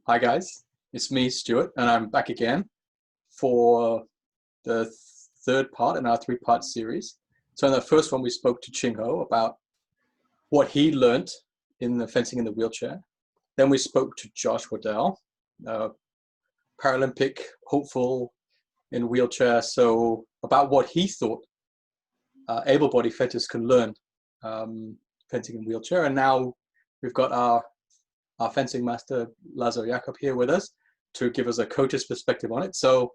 Hi guys, it's me, Stuart, and I'm back again for the third part in our three-part series. So in the first one, we spoke to Ching Ho about what he learned in the fencing in the wheelchair. Then we spoke to Josh Wadell, Paralympic hopeful in wheelchair, so about what he thought able-bodied fencers can learn fencing in wheelchair. And now we've got our fencing master Laszlo Jakab here with us to give us a coach's perspective on it. So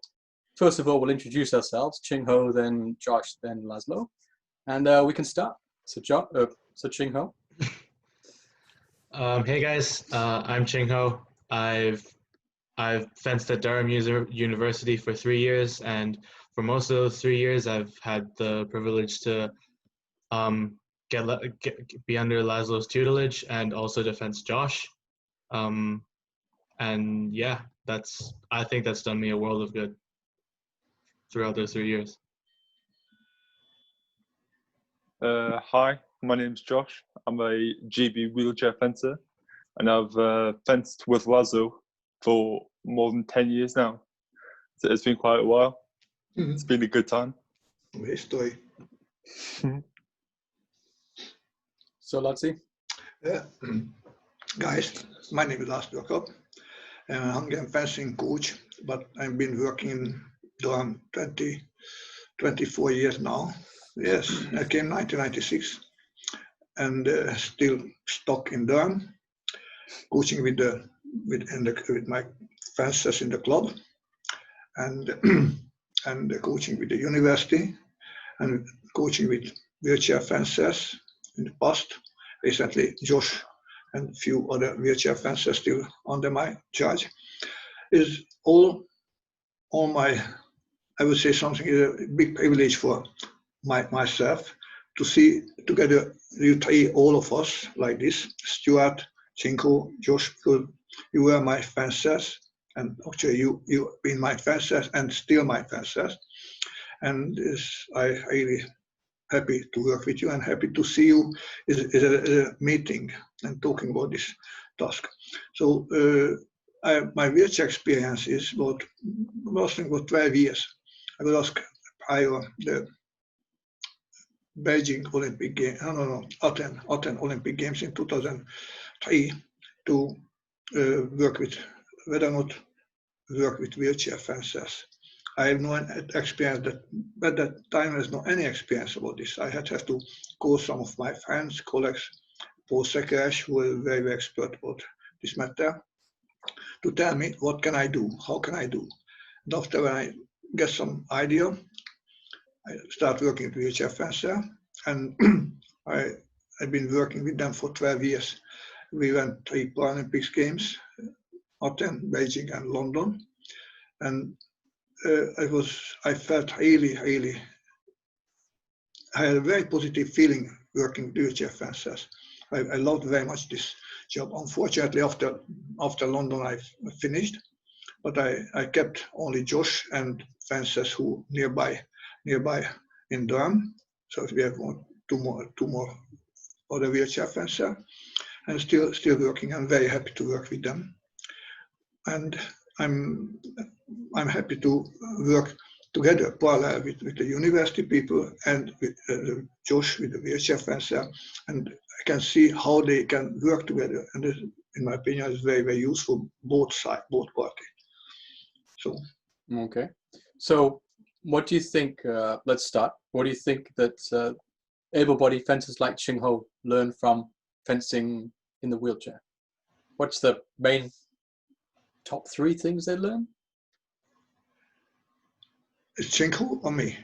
first of all, we'll introduce ourselves, Ching Ho, then Josh, then Laszlo, and we can start. So Ching Ho. Hey guys, I'm Ching Ho. I've fenced at Durham University for 3 years, and for most of those 3 years, I've had the privilege to be under Laszlo's tutelage and also to fence Josh. And yeah, I think that's done me a world of good throughout those 3 years. Hi, my name's Josh. I'm a GB wheelchair fencer, and I've fenced with Laszlo for more than 10 years now. So it's been quite a while. Mm-hmm. It's been a good time. Great story. So Laszlo? Yeah. Guys, my name is Laszlo Jakab. I'm a Hungarian fencing coach, but I've been working in Durham 24 years now. Yes, I came 1996 and still stuck in Durham, coaching with my fencers in the club, and coaching with the university, and coaching with wheelchair fencers in the past. Recently, Josh and a few other wheelchair fencers still under my charge. Is all my, I would say something is a big privilege for myself to see together you three, all of us like this, Stuart, Ching Ho, Josh, because you were my fencers, and actually you been my fencers and still my fencers, and I really happy to work with you and happy to see you is a meeting and talking about this task. So my wheelchair experience is about 12 years. I will ask prior the Beijing Olympic Games, Athens Olympic Games in 2003 to work with, whether or not work with wheelchair fencers. I have no experience that, at that time there's no any experience about this. I had to call some of my friends, colleagues, Paul Sekeres, who are very expert about this matter, to tell me what can I do, how can I do. And after when I get some idea, I start working with wheelchair fencer, and I've been working with them for 12 years. We went 3 Paralympics games, Athens, Beijing, and London, and I felt really, I had a very positive feeling working with wheelchair fencers. I loved very much this job. Unfortunately, after London, I finished, but I kept only Josh and fencers who nearby in Durham. So we have two more other wheelchair fencer, and still working. I'm very happy to work with them, and I'm happy to work together parallel with the university people and with Josh with the wheelchair fencer, and I can see how they can work together, and this, in my opinion, is very, very useful, both sides, both parties. So okay, so what do you think, let's start, what do you think that able-bodied fencers like Ching Ho learn from fencing in the wheelchair? What's the main top 3 things they learn? Is Ching Ho or me?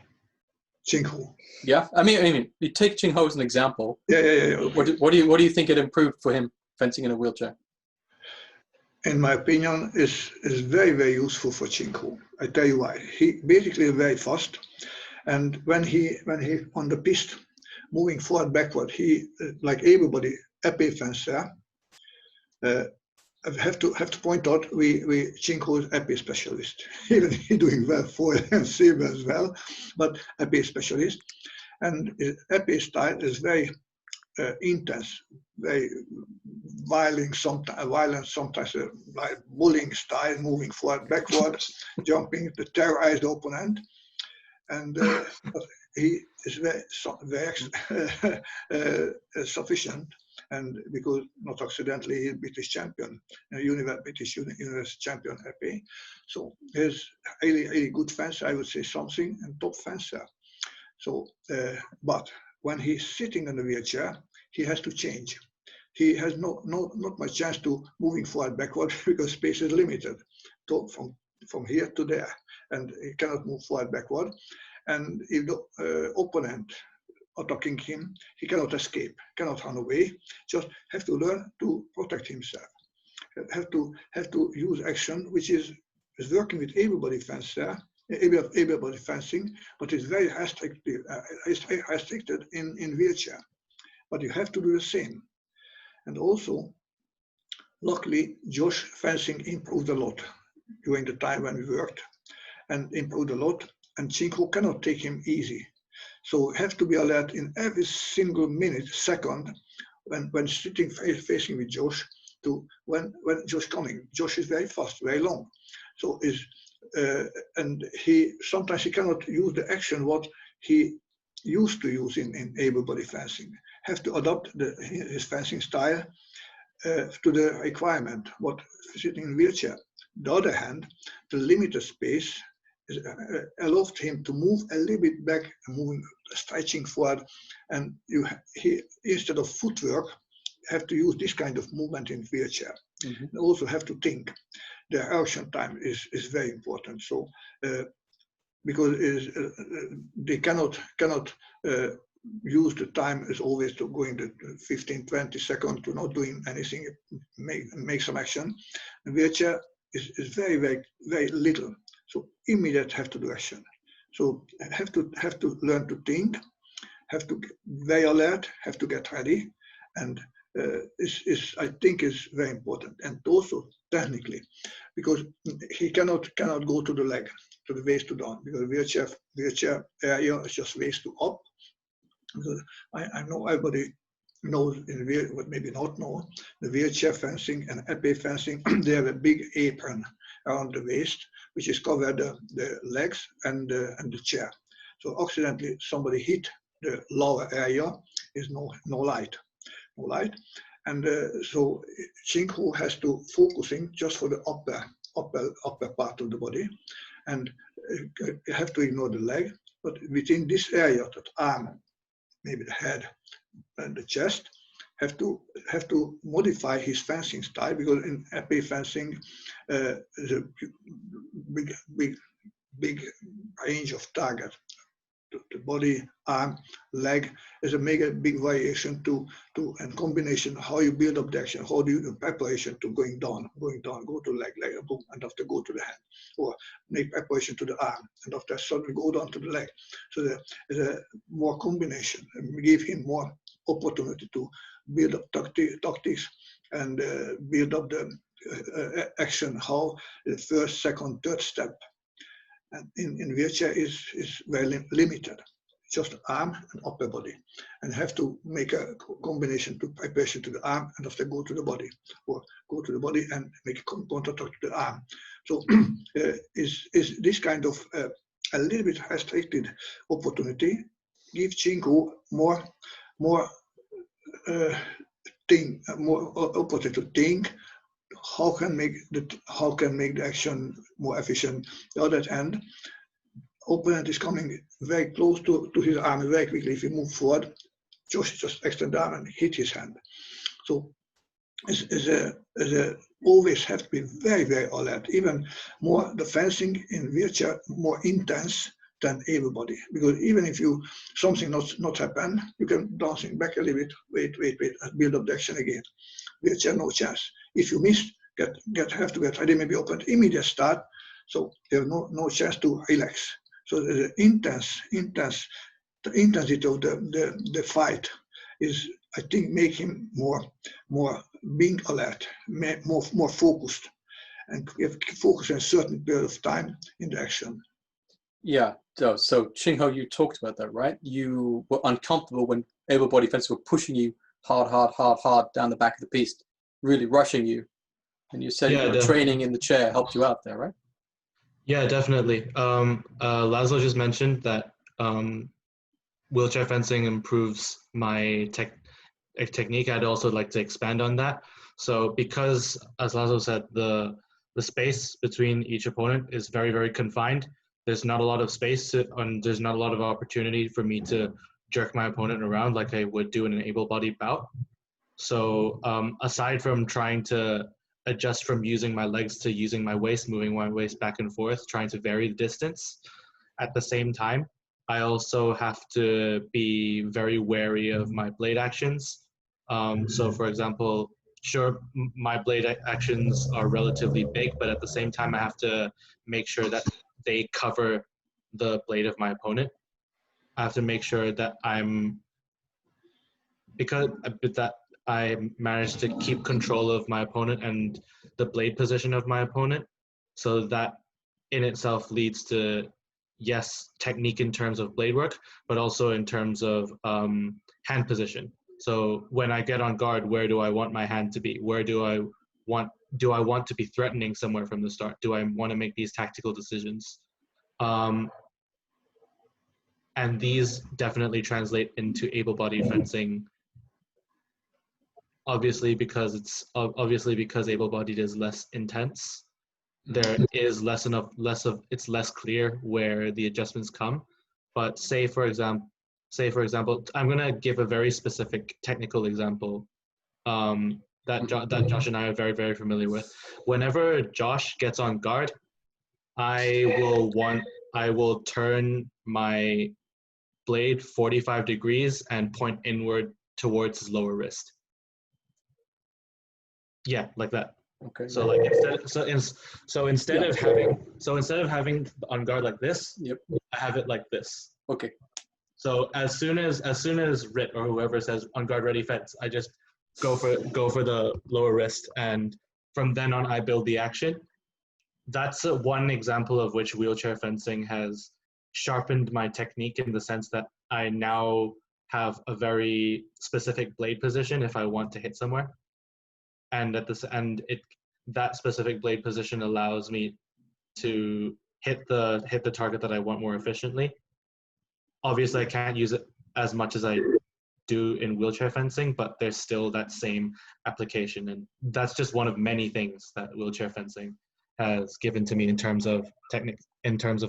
Ching Ho. Yeah, I mean, you take Ching Ho as an example. Yeah. Okay. What do you think it improved for him fencing in a wheelchair? In my opinion, is very, very useful for Ching Ho. I tell you why. He basically is very fast, and when he on the piste, moving forward, backward, he like able-bodied Epee fencer. I have to point out Ching Ho is Epee specialist. Even he's doing well for and saber as well, but Epee specialist. And Epee style is very intense, very violent, sometimes like bullying style, moving forward, backward, jumping to terrorize the opponent. And but he is very sufficient, and because not accidentally he's British champion, British University Champion Epee. So he's really good fencer, I would say, something, and top fencer. So, but when he's sitting in the wheelchair, he has to change. He has not much chance to moving forward, backward, because space is limited from here to there, and he cannot move forward, backward. And if the opponent attacking him, he cannot escape, cannot run away. Just have to learn to protect himself. Have to use action, which is working with able-body fencer, able-body fencing, but it's very restricted in wheelchair. But you have to do the same. And also, luckily, Josh fencing improved a lot during the time when we worked, and improved a lot. And Ching Ho cannot take him easy. So have to be alert in every single minute, second, when sitting facing with Josh, to when Josh coming. Josh is very fast, very long. So and sometimes he cannot use the action what he used to use in able-body fencing. Have to adopt his fencing style to the requirement what sitting in wheelchair. The other hand, the limited space allowed him to move a little bit back, moving, stretching forward, and he instead of footwork have to use this kind of movement in wheelchair. Mm-hmm. And also have to think. The reaction time is very important. So because they cannot use the time as always to going to 15-20 seconds to not doing anything, make some action. And wheelchair is very, very, very little. So immediate have to do action. So have to learn to think, have to be very alert, have to get ready, and I think is very important. And also technically, because he cannot go to the leg, to the waist to down, because wheelchair area is just waist to up. Because I know everybody knows but maybe not know, the wheelchair fencing and epee fencing, they have a big apron around the waist, which is covered the legs and the chair. So accidentally somebody hit the lower area, is no light, and so Ching Ho has to focusing just for the upper part of the body, and have to ignore the leg, but within this area, that arm, maybe the head and the chest, have to modify his fencing style, because in epee fencing is a big range of target. The body, arm, leg is a big variation to and combination how you build up the action, how do you do preparation to going down, go to leg, boom, and after go to the hand, or make preparation to the arm, and after suddenly go down to the leg. So there's a more combination, and give him more opportunity to build up tactics and build up the action, how the first, second, third step. And in wheelchair is very limited, just arm and upper body, and have to make a combination to preparation to the arm, and after go to the body, or go to the body and make a contact to the arm. So is this kind of a little bit restricted opportunity give Ching Ho more opportunity to think. How can make the action more efficient? The other hand, opponent is coming very close to his arm very quickly. If he move forward, just extend the arm and hit his hand. So always have to be very, very alert. Even more the fencing in wheelchair more intense than able body, because even if something not happen, you can dancing back a little bit, wait, and build up the action again. Wheelchair no chance. If you miss, have to get ready, maybe open immediate start, so you have no chance to relax. So the intensity of the fight is, I think, make him more being alert, more focused, and focus on a certain period of time in the action. Yeah, so Ching Ho, you talked about that, right? You were uncomfortable when able-bodied fencers were pushing you hard down the back of the piste, really rushing you. And you said training in the chair helped you out there, right? Yeah, definitely. Laszlo just mentioned that wheelchair fencing improves my technique. I'd also like to expand on that. So because, as Laszlo said, the space between each opponent is very, very confined. There's not a lot of space and there's not a lot of opportunity for me to jerk my opponent around like I would do in an able-bodied bout. So aside from trying to adjust from using my legs to using my waist, moving my waist back and forth, trying to vary the distance, at the same time, I also have to be very wary of my blade actions. So for example, sure, my blade actions are relatively big, but at the same time, I have to make sure that they cover the blade of my opponent. I have to make sure that I managed to keep control of my opponent and the blade position of my opponent. So that in itself leads to, yes, technique in terms of blade work, but also in terms of hand position. So when I get on guard, where do I want my hand to be? Where do I want to be threatening somewhere from the start? Do I want to make these tactical decisions? And these definitely translate into able-bodied fencing. Obviously, because able-bodied is less intense, there is it's less clear where the adjustments come. But say for example, I'm gonna give a very specific technical example that Josh and I are very, very familiar with. Whenever Josh gets on guard, I will turn my blade 45 degrees and point inward towards his lower wrist. Yeah, like that. Okay. So like instead of having on guard like this, yep, I have it like this. Okay. So as soon as Rit or whoever says on guard ready fence, I just go for the lower wrist, and from then on I build the action. That's one example of which wheelchair fencing has sharpened my technique in the sense that I now have a very specific blade position if I want to hit somewhere. And that specific blade position allows me to hit the target that I want more efficiently. Obviously, I can't use it as much as I do in wheelchair fencing, but there's still that same application, and that's just one of many things that wheelchair fencing has given to me in terms of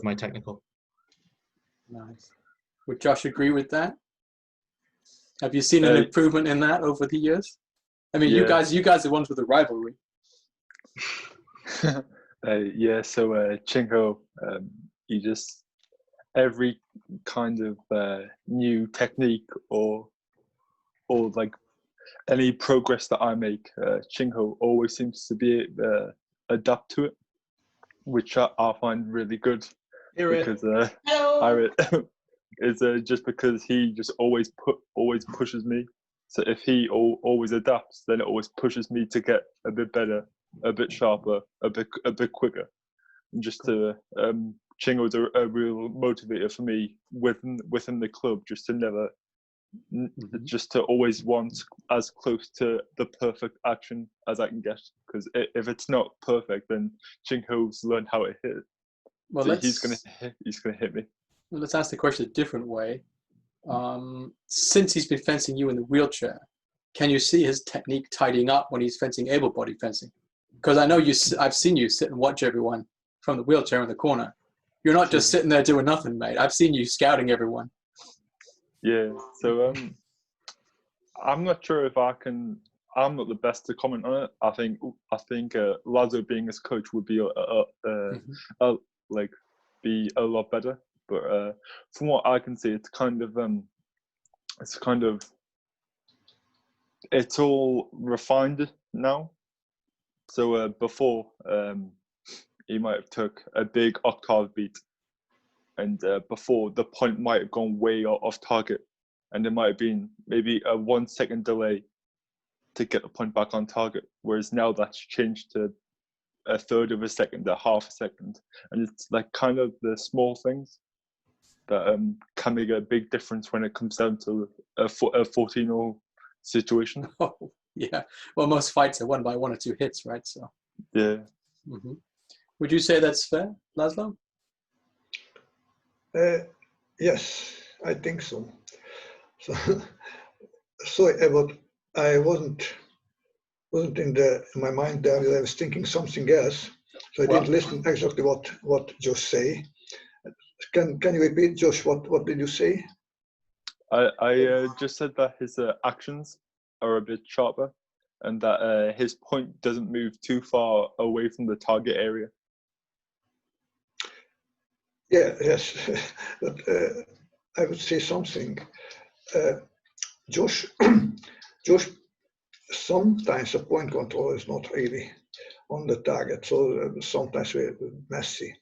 my technical. Nice. Would Josh agree with that? Have you seen an improvement in that over the years? I mean, you guys are the ones with the rivalry. Yeah, so Ching Ho, you just, every kind of new technique or like any progress that I make, Ching Ho always seems to be adapt to it, which I find really good. Because it's just because he just always pushes me. So if he always adapts, then it always pushes me to get a bit better, a bit sharper, a bit quicker. And just to Chingo's a real motivator for me within the club, just to never, just to always want as close to the perfect action as I can get. Because if it's not perfect, then Chingo's learned how to hit it. Well, so he's gonna hit me. Well, let's ask the question a different way. Since he's been fencing you in the wheelchair, can you see his technique tidying up when he's fencing able-bodied fencing? Because I know I've seen you sit and watch everyone from the wheelchair in the corner. You're not just sitting there doing nothing, mate. I've seen you scouting everyone. Yeah. So I'm not sure if I can. I'm not the best to comment on it. I think Laszlo being his coach would be be a lot better. But from what I can see, it's all refined now. So before, he might have took a big octave beat, and before the point might have gone way off target, and there might have been maybe a 1 second delay to get the point back on target. Whereas now that's changed to a third of a second, a half a second, and it's like kind of the small things that can make a big difference when it comes down to a 14-hole situation. Oh, yeah. Well, most fights are won by 1 or 2 hits, right? So. Yeah. Mm-hmm. Would you say that's fair, Laszlo? Yes, I think so. So, sorry, but I wasn't in my mind there. I was thinking something else, so I didn't listen exactly what Josh say. Can you repeat, Josh? What did you say? I just said that his actions are a bit sharper, and that his point doesn't move too far away from the target area. Yeah, yes, but I would say something. Josh, Josh, sometimes the point control is not really on the target, so sometimes we're messy.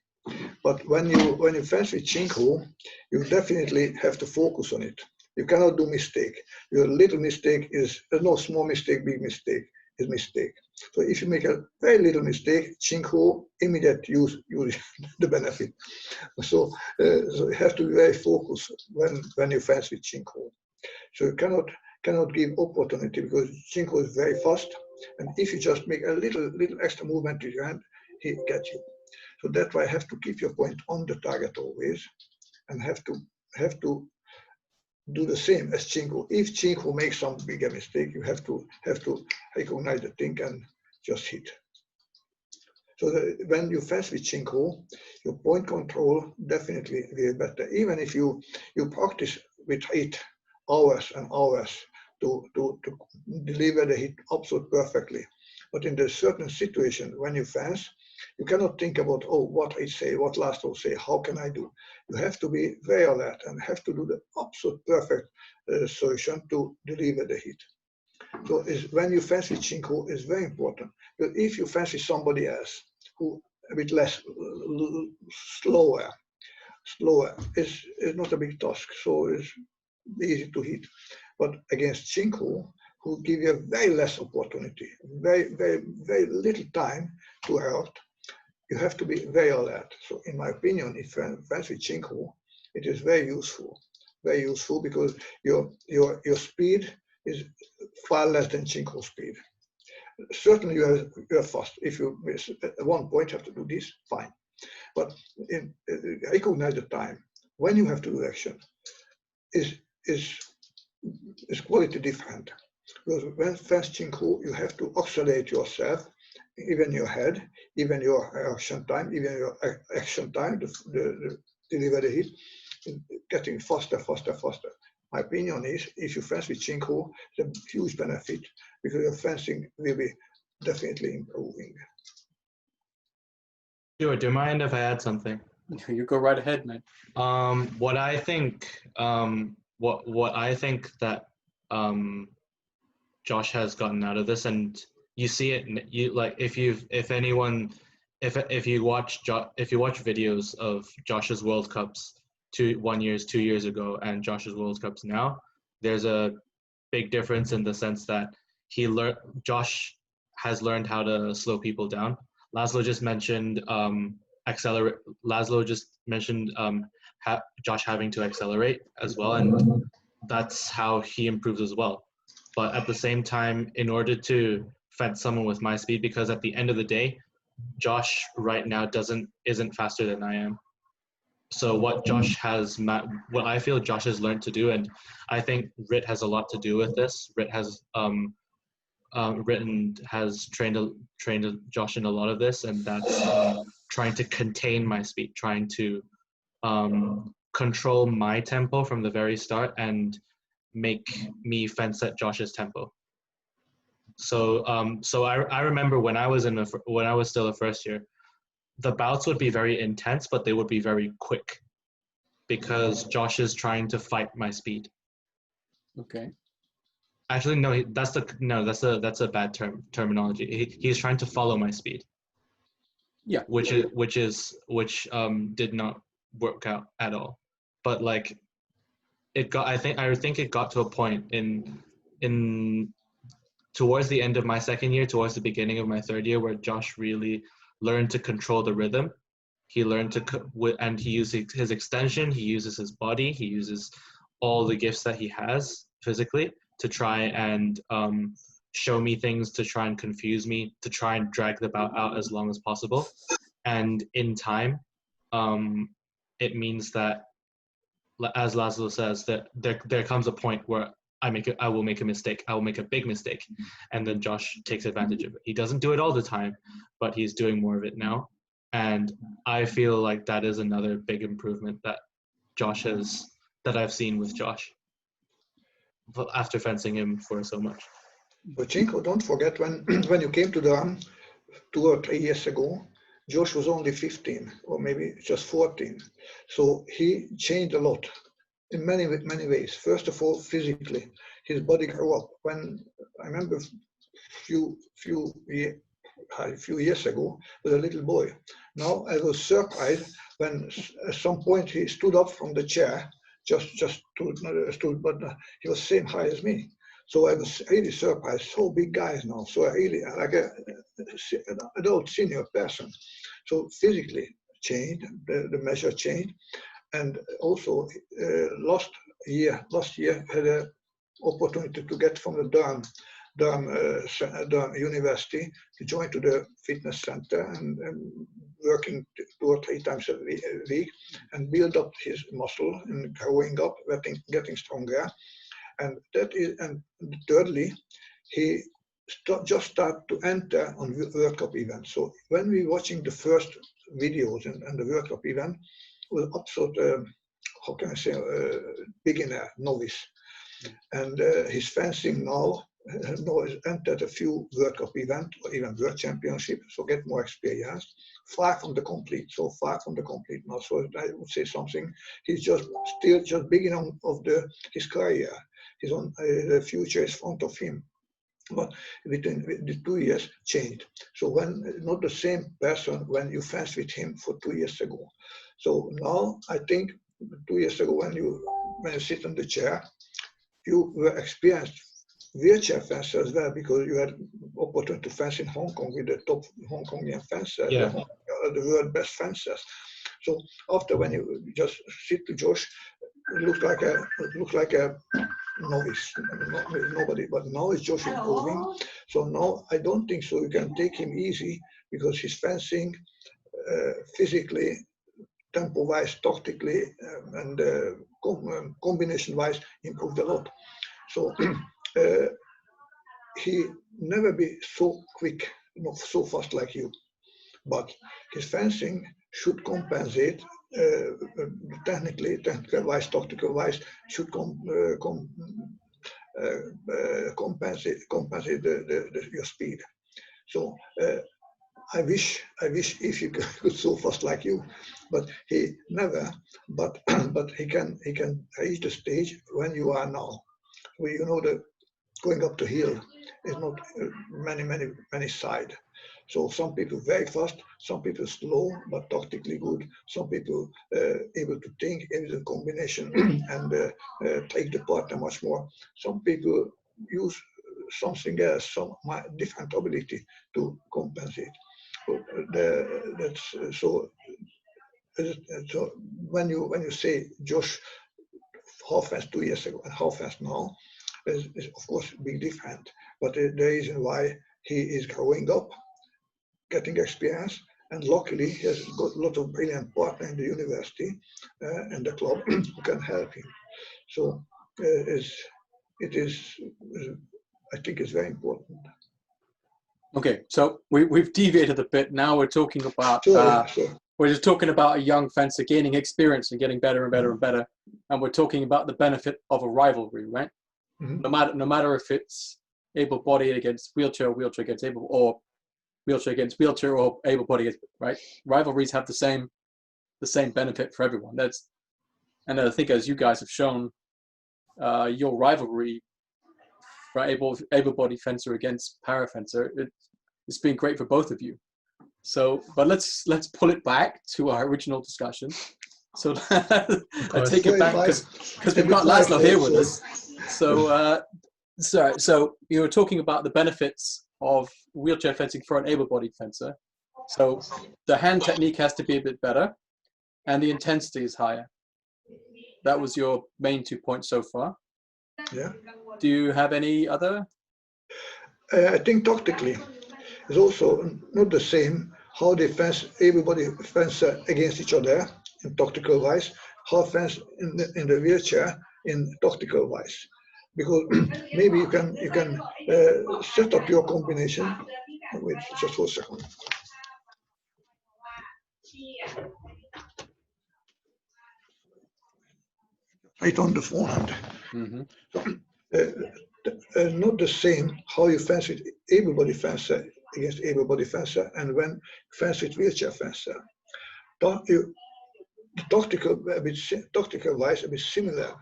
But when you fence with Ching Ho, you definitely have to focus on it. You cannot do mistake. Your little mistake is no small mistake, big mistake is mistake. So if you make a very little mistake, Ching Ho immediately use the benefit. So you have to be very focused when you fence with Ching Ho. So you cannot give opportunity because Ching Ho is very fast, and if you just make a little extra movement with your hand, he gets you. So that's why I have to keep your point on the target always, and have to do the same as Ching Ho. If Ching Ho makes some bigger mistake, you have to recognize the thing and just hit. So when you fence with Ching Ho, your point control definitely will be better. Even if you practice with hit hours and hours to deliver the hit absolutely perfectly. But in the certain situation when you fence, you cannot think about, oh, what I say, what Laszlo say, how can I do? You have to be very alert and have to do the absolute perfect solution to deliver the hit. So when you fence with Ching Ho is very important. But if you fence with somebody else who a bit less slower is not a big task. So it's easy to hit. But against Ching Ho, who give you a very less opportunity, very little time to hurt, you have to be very alert. So in my opinion, if you fence with Ching Ho, it is very useful because your speed is far less than Ching Ho speed. Certainly you are fast. If you miss at one point, you have to do this, fine. But recognize the time when you have to do action is quality different. Because when fence Ching Ho, you have to accelerate yourself, even your head, even your action time, even your action time, the deliver the hit, getting faster. My opinion is, if you fence with Ching Ho, it's a huge benefit because your fencing will be definitely improving. Stuart, do you mind if I add something? You go right ahead, man. What I think that Josh has gotten out of this, and you see it, you like if you watch videos of Josh's World Cups 2 years ago and Josh's World Cups now, there's a big difference in the sense that Josh has learned how to slow people down. Laszlo just mentioned Josh having to accelerate as well, and that's how he improves as well. But at the same time, in order to fence someone with my speed, because at the end of the day, Josh right now isn't faster than I am. So what I feel Josh has learned to do, and I think Rit has a lot to do with this. Rit has trained Josh in a lot of this, and that's trying to contain my speed, trying to control my tempo from the very start and make me fence at Josh's tempo. So I remember when I was still a first year, the bouts would be very intense, but they would be very quick because Josh is trying to fight my speed. Okay. Actually, no, that's a bad terminology. He's trying to follow my speed. Yeah. Which did not work out at all. But like I think it got to a point in towards the end of my second year, towards the beginning of my third year, where Josh really learned to control the rhythm. He learned and he uses his extension, he uses his body, he uses all the gifts that he has physically to try and show me things, to try and confuse me, to try and drag the bout out as long as possible. And in time, it means that, as Laszlo says, that there comes a point where I will make a mistake. I will make a big mistake, and then Josh takes advantage of it. He doesn't do it all the time, but he's doing more of it now. And I feel like that is another big improvement that I've seen with Josh after fencing him for so much. But Ching Ho, don't forget when you came to Durham 2 or 3 years ago, Josh was only 15 or maybe just 14. So he changed a lot in many ways. First of all, physically, his body grew up. When I remember few years ago, was a little boy. Now I was surprised when at some point he stood up from the chair, just stood, but he was same height as me. So I was really surprised. So big guys now. So I really like an adult senior person. So physically changed, the measure changed, and also last year had an opportunity to get from the Durham University to join to the fitness center and working 2 or 3 times a week and build up his muscle and growing up, getting stronger. And that is, and thirdly, he just started to enter on World Cup events. So when we watching the first videos and the World Cup event, was absolute, how can I say, beginner, novice. And his fencing now has entered a few World Cup events or even World Championship, so get more experience. Far from the complete, so far from the complete now. So I would say something. He's still just beginning of his career. His own the future is in front of him. But within the 2 years changed. So when not the same person when you fenced with him for 2 years ago. So now I think 2 years ago when you sit on the chair, you were experienced wheelchair fencer as well, because you had opportunity to fence in Hong Kong with the top Hong Kongian fencers, the world best fencers. So after when you just sit to Josh, it looks like a novice, nobody. But now it's Josh improving. So now I don't think so. You can take him easy because his fencing, physically, tempo-wise, tactically, and combination-wise, improved a lot. So he never be so quick, not so fast like you, but his fencing should compensate technical-wise, tactical-wise, should compensate your speed. So I wish if he could so fast like you, but he never. But he can reach the stage when you are now. Where you know that going up the hill is not many side. So some people very fast, some people slow but tactically good. Some people able to think in the combination and take the partner much more. Some people use something else, some different ability to compensate. So when you say Josh, how fast 2 years ago and how fast now is of course big different. But the reason why he is growing up, getting experience, and luckily he has got a lot of brilliant partners in the university and the club who can help him. So I think it's very important. Okay, so we've deviated a bit. Now we're talking about we're just talking about a young fencer gaining experience and getting better and better and better, and we're talking about the benefit of a rivalry, right? Mm-hmm. No matter if it's able-bodied against wheelchair, wheelchair against able, or wheelchair against wheelchair, or able-bodied, right? Rivalries have the same benefit for everyone. And I think, as you guys have shown, your rivalry for able-bodied fencer against para fencer, it's been great for both of you. So, but let's pull it back to our original discussion. So I take it back because we've got Laszlo here with us. So you were talking about the benefits of wheelchair fencing for an able-bodied fencer. So the hand technique has to be a bit better, and the intensity is higher. That was your main 2 points so far. Yeah. Do you have any other? I think tactically is also not the same how they fence, everybody fence against each other in tactical wise, how fence in the wheelchair in tactical wise. Because maybe you can set up your combination. Wait just for a second. Right on the forehand. Mm-hmm. Not the same how you fence with able-body fencer against able-body fencer and when fence with wheelchair fencer. The tactical wise a bit similar.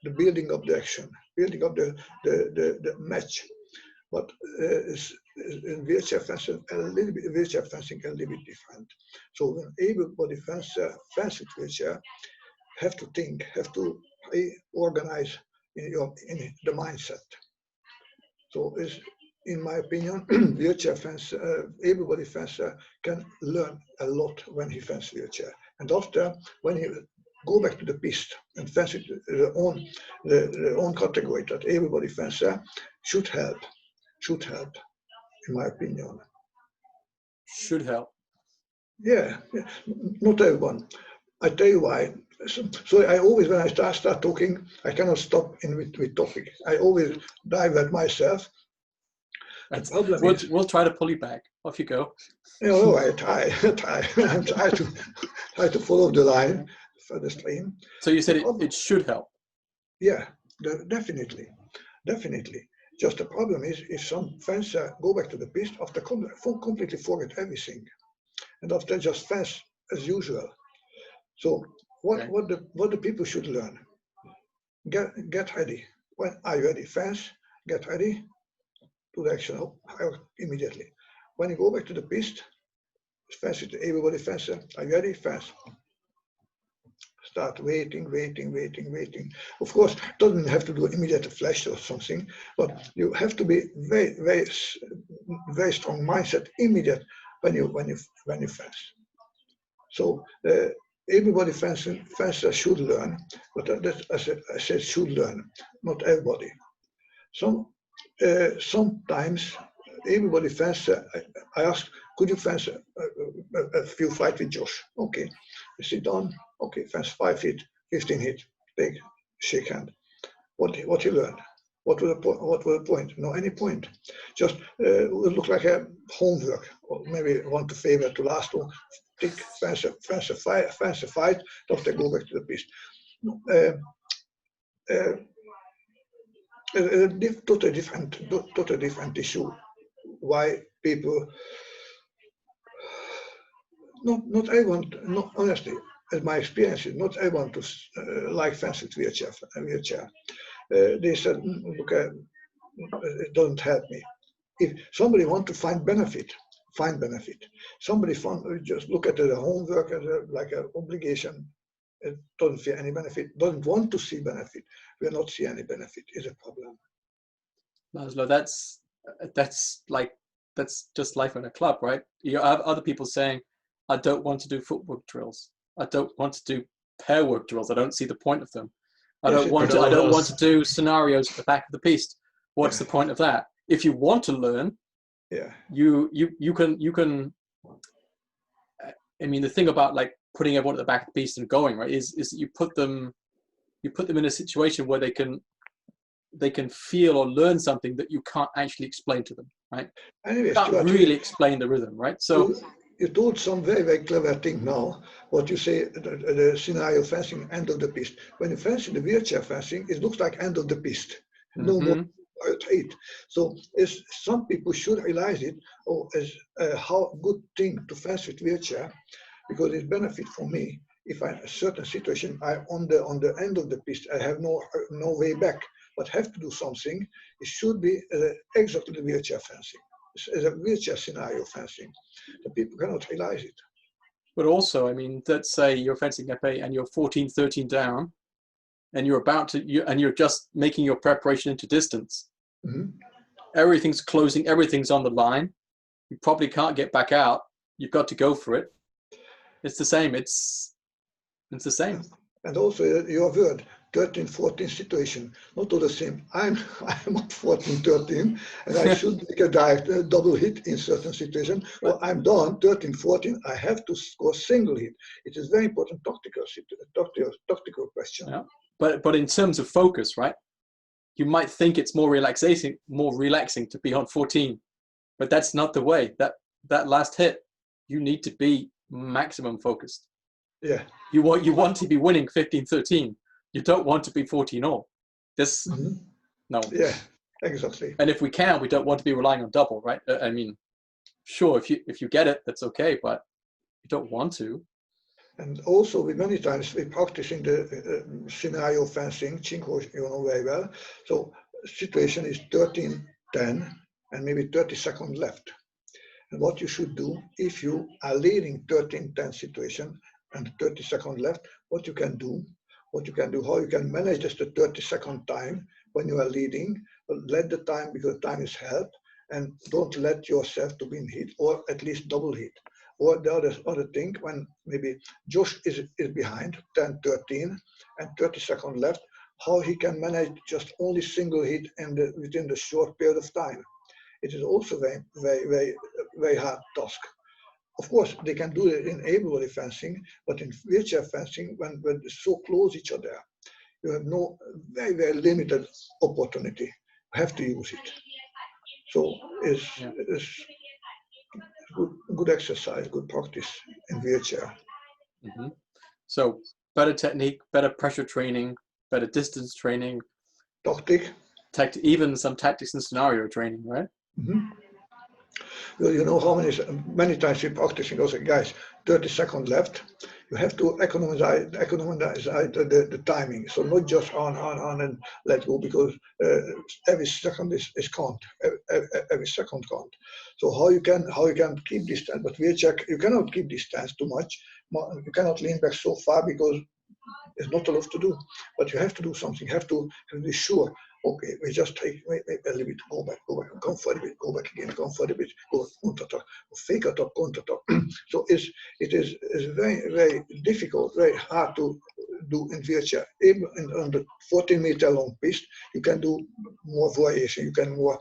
The building of the action, building of the match, but in wheelchair fencing a little bit different. So when able-body fencer fence with wheelchair, have to think, have to organize in the mindset. So in my opinion, wheelchair fencer, able-body fencer can learn a lot when he fences wheelchair. And after, when he go back to the piste and fence it their own category, that able-body fencer should help, in my opinion. Should help. Yeah, not everyone. I tell you why. So I always, when I start talking, I cannot stop with topic. I always divert myself. We'll try to pull you back. Off you go. I try. I'm trying to follow the line for the stream. So you said it should help. Yeah, definitely. Just the problem is if some fencer go back to the piste after completely forget everything, and after just fence as usual. So what the people should learn? Get ready. When are you ready? Fence. Get ready. To the action immediately. When you go back to the piste, fence with able-body fencer. Are you ready? Fence. Start waiting. Of course, it doesn't have to do immediate flash or something, but you have to be very strong mindset immediate when you fence. So able-body fencer should learn, but as I said, should learn. Not everybody. Sometimes able-body fencer, I ask, could you fence a few fights with Josh? Okay, you sit down. Okay, fence 5 feet, 15 hit, take, shake hand. What you learn? What was the point? No, any point. Just it would look like a homework, or maybe want to favor to last one. Take fence a fight, after go back to the piste. A totally different issue. Why people not everyone, not honestly, as my experience is, not everyone to like fence with wheelchair. They said, look, it doesn't help me. If somebody want to find benefit. Somebody just look at the homework as like an obligation. It doesn't see any benefit. Doesn't want to see benefit. Will not see any benefit. Is a problem. Laszlo, that's just life in a club, right? You have other people saying, I don't want to do footwork drills. I don't want to do pair work drills. I don't see the point of them. I don't want to do scenarios at the back of the piste. What's the point of that? If you want to learn, you can. I mean, the thing about like putting everyone at the back of the piste and going, right, is that you put them in a situation where they can feel or learn something that you can't actually explain to them, right? Anyways, you can't really explain the rhythm, right? So you told some very clever thing now. What you say, the scenario fencing, end of the piste. When you fence in the wheelchair fencing, it looks like end of the piste. No more height. So some people should realize it as how good thing to fence with wheelchair, because it benefit for me. If I'm in a certain situation, I on the end of the piste, I have no way back, but have to do something. It should be exactly the wheelchair fencing, as a wheelchair scenario fencing. The people cannot realize it. But also, I mean, let's say you're fencing epee and you're 14, 13 down, and you're about to, and you're just making your preparation into distance. Everything's closing, everything's on the line. You probably can't get back out. You've got to go for it. It's the same. It's the same. And also your word, 13-14 situation, not all the same. I'm at 14-13, and I should make a direct double hit in certain situation. Well, I'm done 13-14. I have to score single hit. It is very important tactical question. Yeah. But in terms of focus, right? You might think it's more relaxing to be on 14, but that's not the way. That last hit, you need to be maximum focused. Yeah. You want to be winning 15-13. You don't want to be 14-all. This no. Yeah, exactly. And if we can, we don't want to be relying on double, right? I mean, sure, if you get it, that's okay, but you don't want to. And also, many times we practice in the scenario fencing. Ching Ho, you know very well. So situation is 13-10 and maybe 30 seconds left. And what you should do if you are leading 13-10 situation and 30 seconds left, what you can do, how you can manage just the 30-second time when you are leading, let the time, because time is help, and don't let yourself to be in hit, or at least double hit. Or the other thing, when maybe Josh is behind 10-13 and 30 seconds left, how he can manage just only single hit and within the short period of time. It is also very hard task. Of course, they can do it in able-bodied fencing, but in wheelchair fencing, when they're so close each other, you have no very limited opportunity. You have to use it. So it's good exercise, good practice in wheelchair. Mm-hmm. So better technique, better pressure training, better distance training, even some tactics and scenario training, right? Mm-hmm. Well, you know how many times we practicing also, guys, 30 seconds left. You have to economize the timing. So not just on and let go, because every second is count. Every second count. So how you can keep distance? But wheelchair, you cannot keep distance too much. You cannot lean back so far because there's not a lot to do. But you have to do something. You have to be sure. Okay, we just take wait a little bit, go back, come for a bit, go back again, come for a bit, go counter-attack, fake attack, counter-attack. So it is very difficult, very hard to do in wheelchair. Even on the 14-meter long piste, you can do more variation, you can more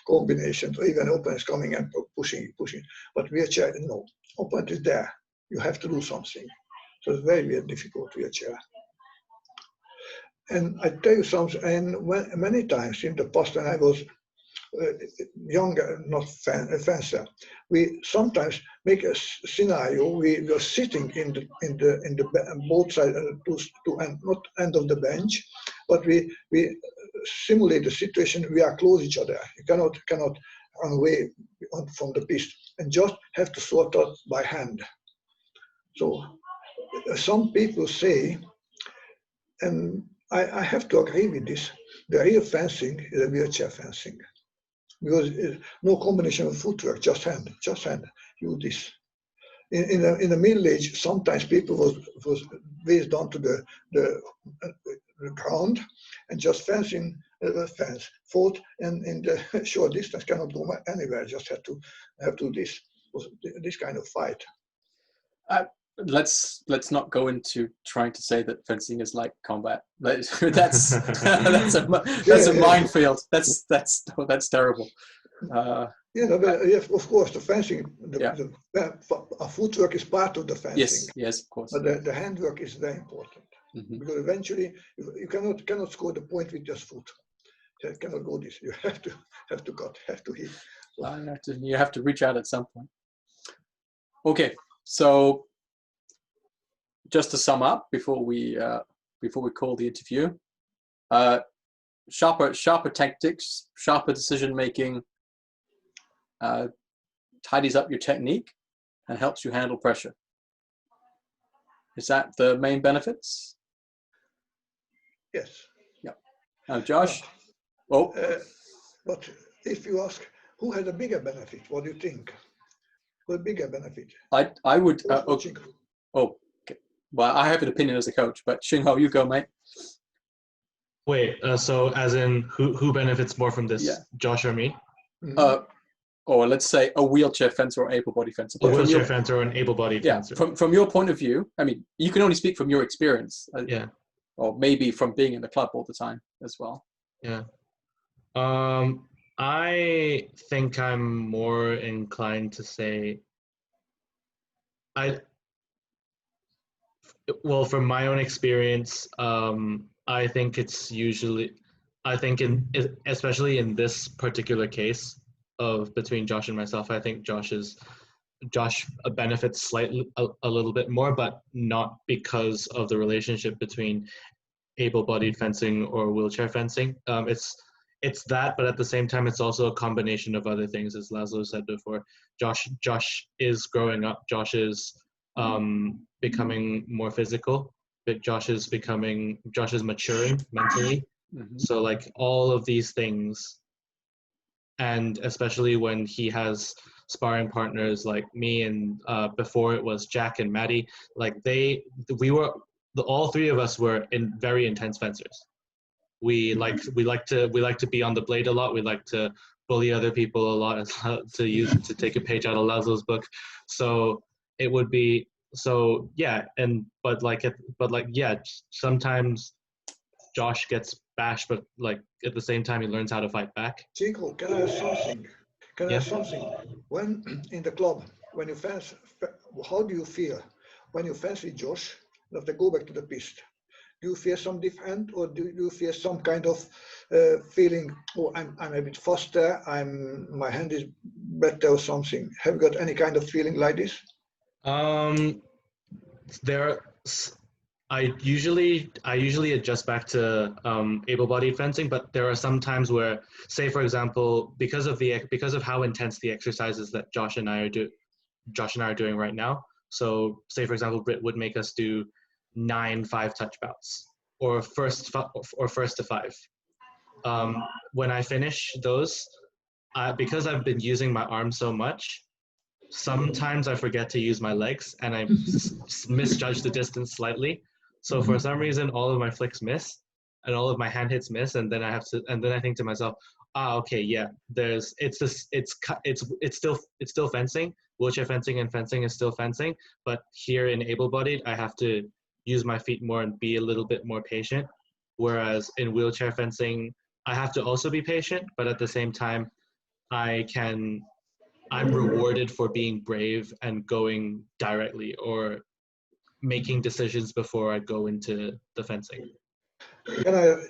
combinations, or even opponents coming and pushing. But wheelchair, no, opponent is there. You have to do something. So it's very difficult wheelchair. And I tell you something, and many times in the past when I was younger, not a fencer, we sometimes make a scenario. We were sitting in the both sides to not end of the bench, but we simulate the situation. We are close each other. You cannot run away from the piste, and just have to sort out by hand. So some people say, and I have to agree with this, the real fencing is a wheelchair fencing, because no combination of footwork, just hand, use this. In the Middle Age, sometimes people was raised down to the ground and just fencing, fought, and in the short distance cannot go anywhere, just have to do this kind of fight. Let's not go into trying to say that fencing is like combat. That's a minefield. That's terrible. Yes, of course, the fencing, a footwork is part of the fencing. Yes, of course. But the handwork is very important, because eventually you cannot score the point with just foot. You cannot go this. You have to cut, have to hit. You have to reach out at some point. Okay, so just to sum up before we call the interview, sharper tactics, sharper decision making, tidies up your technique and helps you handle pressure. Is that the main benefits? Yes. Yeah. Now, Josh. But if you ask who has a bigger benefit, what do you think? What bigger benefit? I would. Okay. Well, I have an opinion as a coach, but Ching Ho, you go, mate. Wait. So, as in, who benefits more from this? Yeah. Josh or me? or let's say a wheelchair fencer or able-bodied fencer. A wheelchair fencer or an able-bodied fencer. From your point of view, I mean, you can only speak from your experience. Yeah. Or maybe from being in the club all the time as well. Yeah. I think I'm more inclined to say well, from my own experience, I think it's usually, especially in this particular case of between Josh and myself, I think Josh benefits slightly a little bit more, but not because of the relationship between able-bodied fencing or wheelchair fencing. It's that, but at the same time, it's also a combination of other things, as Laszlo said before. Josh is growing up. Josh is becoming more physical. But Josh is maturing mentally. Mm-hmm. So like all of these things, and especially when he has sparring partners like me, and before it was Jack and Maddie, like all three of us were very intense fencers. We like to be on the blade a lot. We like to bully other people a lot, to take a page out of Laszlo's book. So it would be sometimes Josh gets bashed, but like at the same time he learns how to fight back. Ching Ho, can I ask something? Yeah. When in the club, when you fence, how do you feel when you fence with Josh? That they go back to the piste. Do you feel some different, or do you feel some kind of feeling? Oh, I'm a bit faster. My hand is better, or something. Have you got any kind of feeling like this? I usually adjust back to able-bodied fencing, but there are some times where, say for example, because of how intense the exercises that Josh and I are doing right now. So say for example, Britt would make us do 9 5-touch bouts, or first to 5. When I finish those, because I've been using my arms so much, sometimes I forget to use my legs and I misjudge the distance slightly. So for some reason, all of my flicks miss and all of my hand hits miss, and then I think to myself, okay, yeah, it's still fencing. Wheelchair fencing and fencing is still fencing, but here in able-bodied, I have to use my feet more and be a little bit more patient. Whereas in wheelchair fencing, I have to also be patient, but at the same time, I'm rewarded for being brave and going directly, or making decisions before I go into the fencing.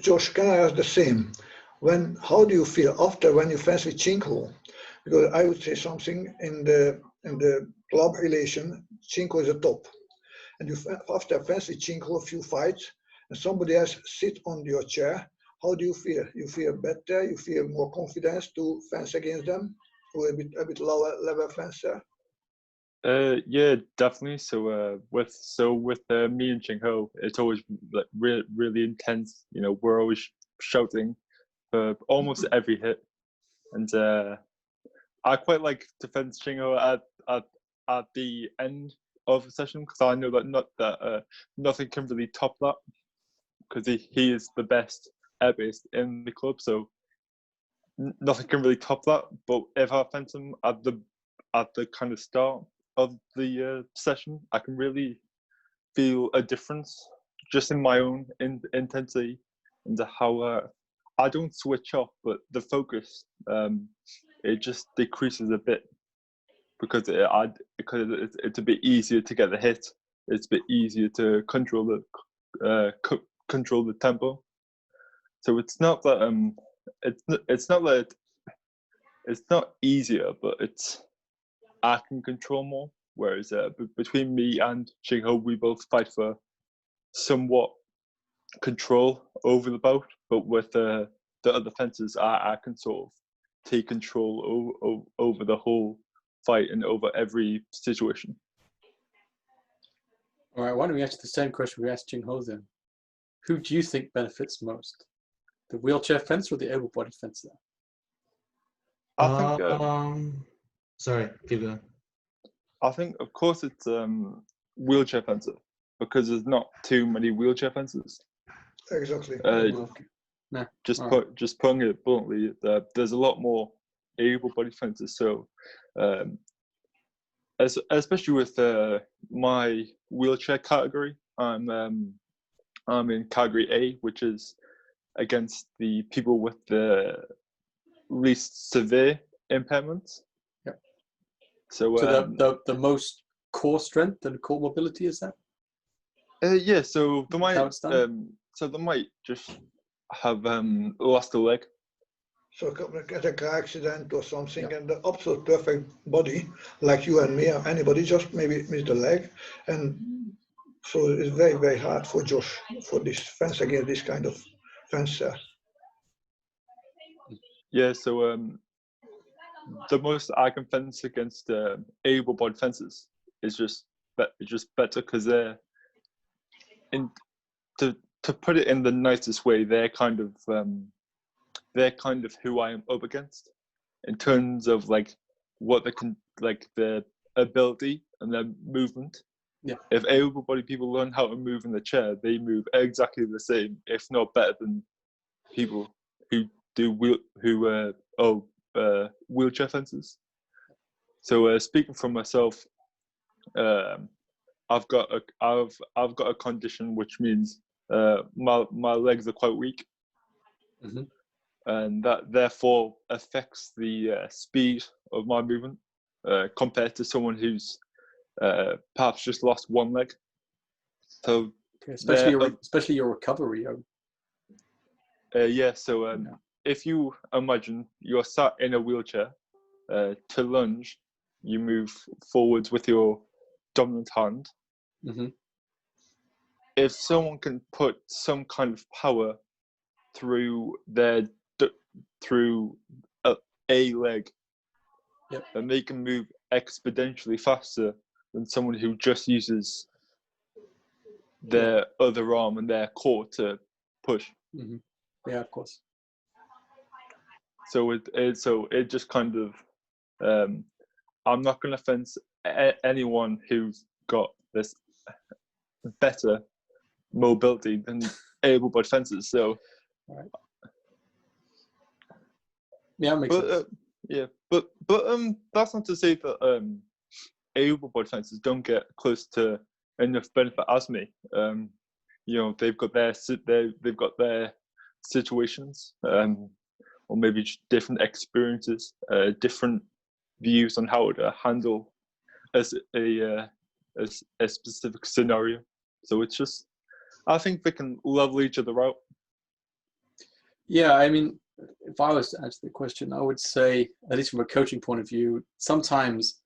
Josh, can I ask the same? How do you feel after when you fence with Ching Ho? Because I would say something in the club relation, Ching Ho is the top. And after fence with Ching Ho a few fights, and somebody else sit on your chair, how do you feel? You feel better? You feel more confidence to fence against them, or a bit lower level fencer? Yeah, definitely. So with me and Ching Ho, it's always like really intense. You know, we're always shouting for almost every hit, and I quite like to fence Ching Ho at the end of a session, because I know that nothing can really top that, because he is the best airbase in the club, so nothing can really top that. But if I fence him at the kind of start of the session, I can really feel a difference just in my own intensity, and how I don't switch off, but the focus it just decreases a bit, because it's a bit easier to get the hit. It's a bit easier to control the tempo. So it's not that it's not easier, but I can control more. Whereas between me and Ching Ho, we both fight for somewhat control over the bout, but with the other fencers, I can sort of take control over the whole fight and over every situation. All right, why don't we answer the same question we asked Ching Ho then? Who do you think benefits most? The wheelchair fencer or the able-bodied fencer? I think. Sorry, keep going. I think, of course, it's wheelchair fencer, because there's not too many wheelchair fencers. Exactly. Okay. Nah, just putting it bluntly, there's a lot more able-bodied fencers. So, especially with my wheelchair category, I'm in category A, which is against the people with the least severe impairments. Yep. So, the most core strength and core mobility, is that? Yeah. So they might. How it's done? So they might just have lost a leg. So get a car accident or something, and the absolute perfect body, like you and me or anybody, just maybe miss the leg, and so it's very, very hard for Josh for this fence against this kind of fencer. Yeah. So the most I can fence against able-bodied fencers is just better because they're to put it in the nicest way, they're kind of who I am up against in terms of like what they can, like their ability and their movement. Yeah. If able-bodied people learn how to move in the chair, they move exactly the same, if not better than people who do wheelchair fences. So speaking for myself, I've got a condition which means my legs are quite weak, and that therefore affects the speed of my movement compared to someone who's perhaps just lost one leg. So especially your recovery. Yeah. So if you imagine you're sat in a wheelchair, to lunge, you move forwards with your dominant hand. If someone can put some kind of power through a leg, then they can move exponentially faster than someone who just uses their other arm and their core to push. Yeah, of course. So it just kind of I'm not going to fence anyone who's got this better mobility than able-bodied fencers. So, right. Yeah, makes sense. Yeah, but that's not to say that able-bodied fencers don't get close to enough benefit as me. You know, they've got their situations, or maybe just different experiences, different views on how to handle a specific scenario. So it's just, I think they can level each other out. Yeah, I mean, if I was to answer the question, I would say, at least from a coaching point of view, sometimes,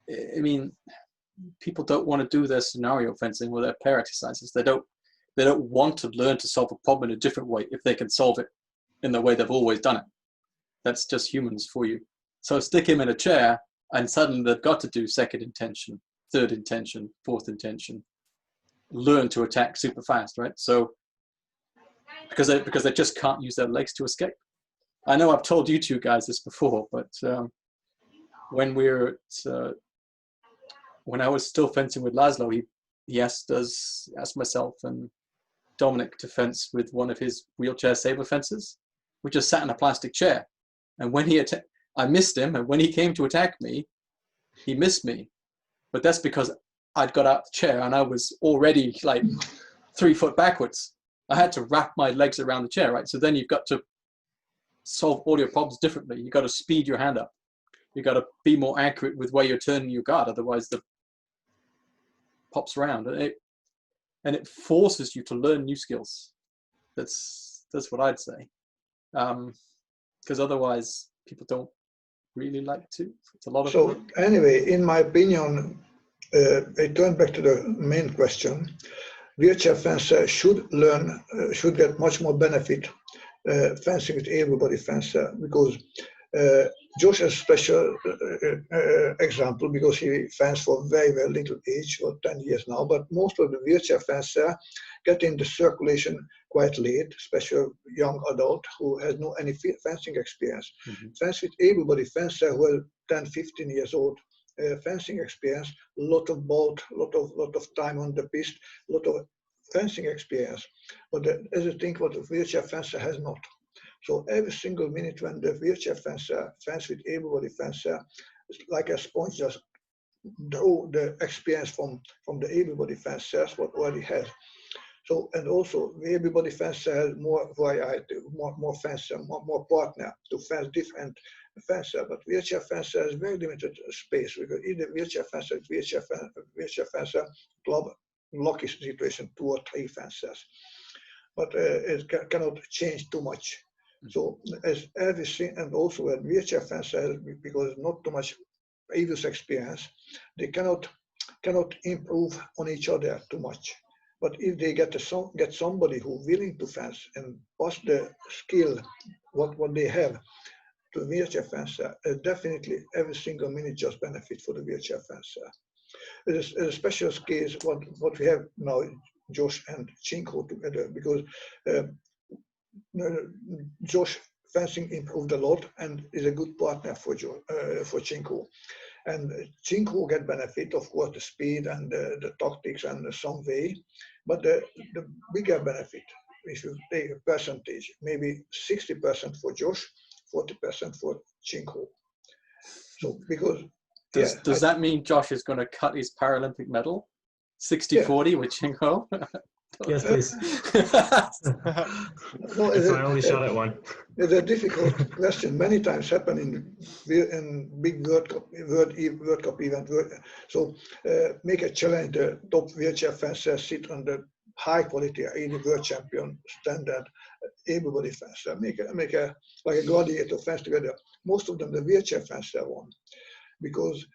I mean, people don't want to do their scenario fencing or their pair exercises. They don't want to learn to solve a problem in a different way if they can solve it in the way they've always done it. That's just humans for you. So stick him in a chair and suddenly they've got to do second intention, third intention, fourth intention, learn to attack super fast, right? So because they just can't use their legs to escape. I know I've told you two guys this before, but when I was still fencing with Laszlo, he asked myself and Dominic to fence with one of his wheelchair saber fencers. We just sat in a plastic chair, and when I missed him, and when he came to attack me, he missed me. But that's because I'd got out the chair and I was already like 3 foot backwards. I had to wrap my legs around the chair, right? So then you've got to solve all your problems differently. You've got to speed your hand up. You've got to be more accurate with where you're turning your guard, otherwise the pops around. And it forces you to learn new skills. That's what I'd say. Because otherwise people don't really like to. It's a lot of work. Anyway, in my opinion, going back to the main question, wheelchair fencer should get much more benefit fencing with able-bodied fencer, because Josh has a special example because he fenced for very, very little age, or 10 years now, but most of the wheelchair fencer get in the circulation quite late, especially young adult who has no any fencing experience. Fence with able-bodied fencer who are 10, 15 years old, fencing experience, lot of bolt, lot of time on the piste, lot of fencing experience. But as I think what a wheelchair fencer has not. So every single minute when the wheelchair fencer fence with able-bodied fencer, it's like a sponge just draw the experience from the able-bodied fencers what already has. So, and also the able-bodied fencer has more variety, more fencer, more partner to fence different fencer, but wheelchair fencer has very limited space because either wheelchair fencer, wheelchair fencer club lucky situation 2 or 3 fencers, but it cannot change too much. So as everything, and also a wheelchair fencer, because not too much previous experience, they cannot improve on each other too much. But if they get somebody who's willing to fence and pass the skill what they have to a wheelchair fencer, definitely every single minute just benefit for the wheelchair fencer. It is a special case what we have now, Josh and Ching Ho together, because Josh fencing improved a lot and is a good partner for Ching Ho. And Ching Ho get benefit, of course, the speed and the tactics and some way, but the bigger benefit, if you take a percentage, maybe 60% for Josh, 40% for Ching Ho. So because does that mean Josh is going to cut his Paralympic medal 60-40 with Ching Ho? Yes, please. No, it's my only shot at one. It's a difficult question. Many times happen in big World Cup event. So make a challenge the top wheelchair fencer sit on the high quality 80 world champion standard able-bodied fencer. Make a like a gladiator fence together. Most of them the wheelchair fencer won because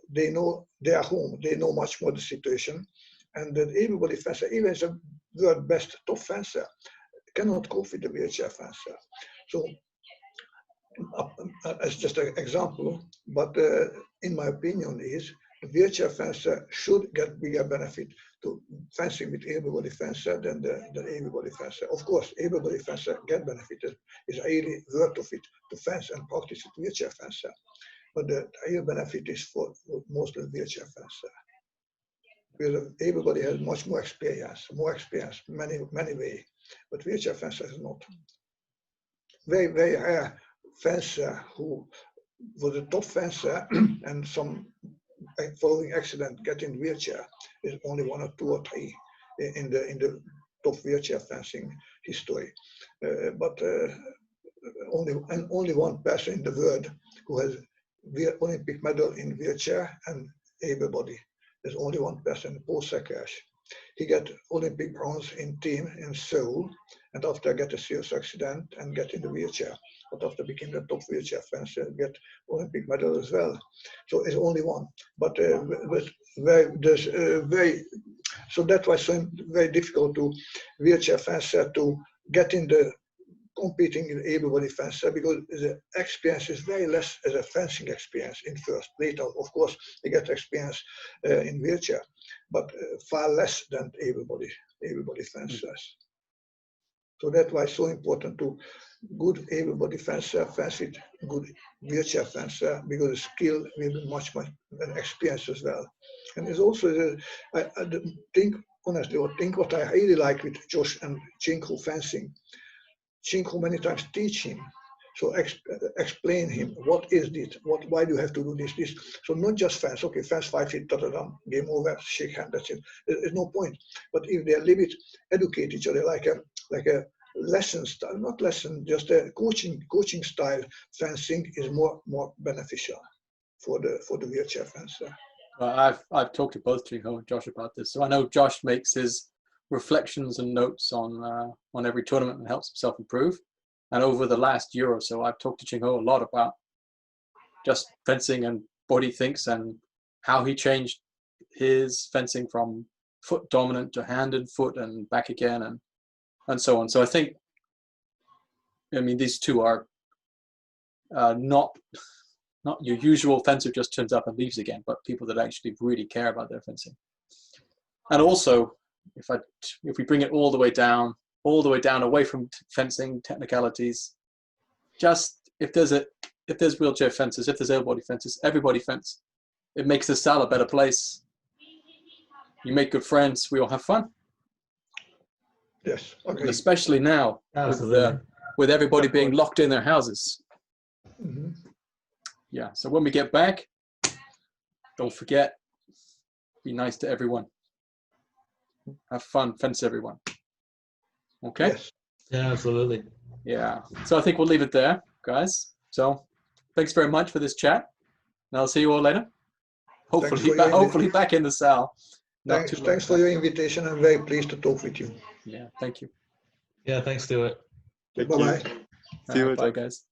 they know they are home. They know much more the situation. And the able-bodied fencer, even the world best top fencer, cannot cope with the wheelchair fencer. So, as just an example, but in my opinion is the wheelchair fencer should get bigger benefit to fencing with able-bodied fencer than the able-bodied fencer. Of course, able-bodied fencer get benefited. It's really worth of it to fence and practice with wheelchair fencer. But the real benefit is for mostly wheelchair fencer. Because everybody has much more experience, many ways, but wheelchair fencer is not. Very rare fencer who was a top fencer and some following accident get in wheelchair is only 1 or 2 or 3 in the top wheelchair fencing history. But only one person in the world who has Olympic medal in wheelchair and able body. There's only one person, Paul Sekers. He got Olympic bronze in team in Seoul, and after get a serious accident and get in the wheelchair. But after became the top wheelchair fencer, get Olympic medal as well. So it's only one. But so that was so very difficult to wheelchair fencer to get in the competing in able-bodied fencer because the experience is very less as a fencing experience in first. Later, of course, they get experience in wheelchair, but far less than able-bodied fencers. So that's why it's so important to good able-bodied fencer fence with good wheelchair fencer because the skill will be much experience as well. And it's also I think honestly, what I really like with Josh and Ching Ho fencing. Ching Ho many times teach him, so explain him what is this, why do you have to do this. So not just fence, okay, fence 5 feet, game over, shake hand, that's it. There's no point. But if they a little bit educate each other like a lesson style, not lesson, just a coaching style fencing is more beneficial for the wheelchair fencer. I've talked to both Ching Ho and Josh about this, so I know Josh makes his reflections and notes on every tournament and helps himself improve. And over the last year or so, I've talked to Ching Ho a lot about just fencing and what he thinks and how he changed his fencing from foot dominant to hand and foot and back again and so on. So I think, these two are not your usual fencer just turns up and leaves again, but people that actually really care about their fencing. And also, if we bring it all the way down away from fencing technicalities, just if there's wheelchair fences, if there's able-body fences, everybody fence. It makes the style a better place. You make good friends. We all have fun. Yes, okay. And especially now with everybody being locked in their houses. Mhm. Yeah, so when we get back, don't forget, be nice to everyone. Have fun, fence everyone. Okay? Yes. Yeah, absolutely. Yeah, so I think we'll leave it there, guys. So thanks very much for this chat, and I'll see you all later. Hopefully back in the cell. Thanks for your invitation. I'm very pleased to talk with you. Yeah, thank you. Yeah, thanks to it. Thank Bye-bye. you. See you Bye, later. guys.